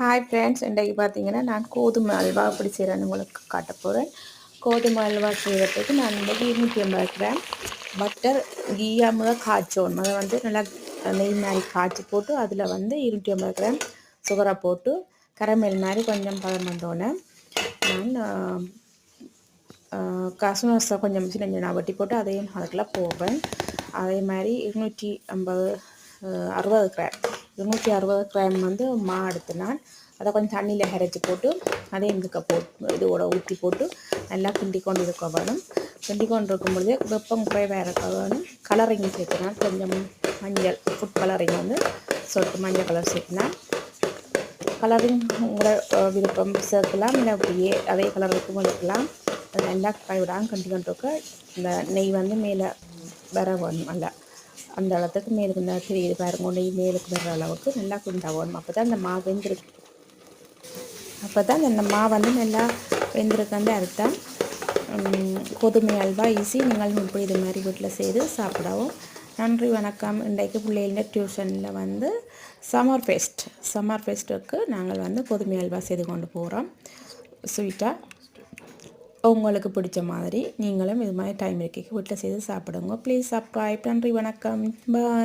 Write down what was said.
Hi friends, இன்றைக்கு பார்த்தீங்கன்னா நான் கோதுமை அல்வா எப்படி செய்கிறேன்னு உங்களுக்கு காட்ட போகிறேன். கோதுமை அல்வா செய்கிறதுக்கு நான் இன்றைக்கி 250 கிராம் பட்டர் கீயா முதல் காய்ச்சோணும். அதை வந்து நல்லா நெய் மாதிரி காய்ச்சி போட்டு அதில் வந்து 250 கிராம் சுகரை போட்டு கரமேல் மாதிரி கொஞ்சம் பதம் வந்தோடனே நான் கசகசா கொஞ்சம் சின்ன சின்ன வட்டி போட்டு அதையும் அதுக்குள்ள போவேன். அதே மாதிரி 260 கிராம் 260 கிராம் வந்து மா எடுத்து நான் அதை கொஞ்சம் தண்ணியில் கரைச்சி போட்டு அதையும் இதோட ஊற்றி போட்டு நல்லா கிண்டி கொண்டு இருக்க வேணும். கிண்டி கொண்டு இருக்கும் பொழுதே வெப்பம் குறைவாக இருக்க வேணும். கலரிங் சேர்த்துனா கொஞ்சம் மஞ்சள் ஃபுட் கலரிங் வந்து சொட்டு மஞ்சள் கலர் சேர்த்துனா கலரிங் உங்களோட விருப்பம் சேர்க்கலாம். இல்லை அப்படியே அதே கலருக்கும் எடுக்கலாம். அது நல்லா கைவிடாமல் கிண்டி கொண்டு இருக்க இந்த நெய் வந்து மேலே வர வேணும். நல்லா அந்த அளவுக்கு மேலுக்கு இந்த தெரியுது பாருங்க, நெய் மேலுக்கு வர்ற அளவுக்கு நல்லா கிண்ட வேணும். அப்போ தான் இந்த மாவு வெந்திருக்கு. அப்போ தான் இந்த மாவு வந்து நல்லா வெந்திருக்குன்னு அர்த்தம். கோதுமை அல்வா ஈஸி. நீங்களும் இப்படி இது மாதிரி வீட்டில் செய்து சாப்பிடவும். நன்றி, வணக்கம். இன்றைக்கு பிள்ளைகள டியூஷனில் வந்து சம்மர் ஃபெஸ்ட்டுக்கு நாங்கள் வந்து கோதுமை அல்வா செய்து கொண்டு போகிறோம். ஸ்வீட்டாக உங்களுக்கு பிடிச்ச மாதிரி நீங்களும் இது மாதிரி டைம் இருக்க வீட்டில் செய்து சாப்பிடுங்க. Please subscribe. நன்றி, வணக்கம். பாய்.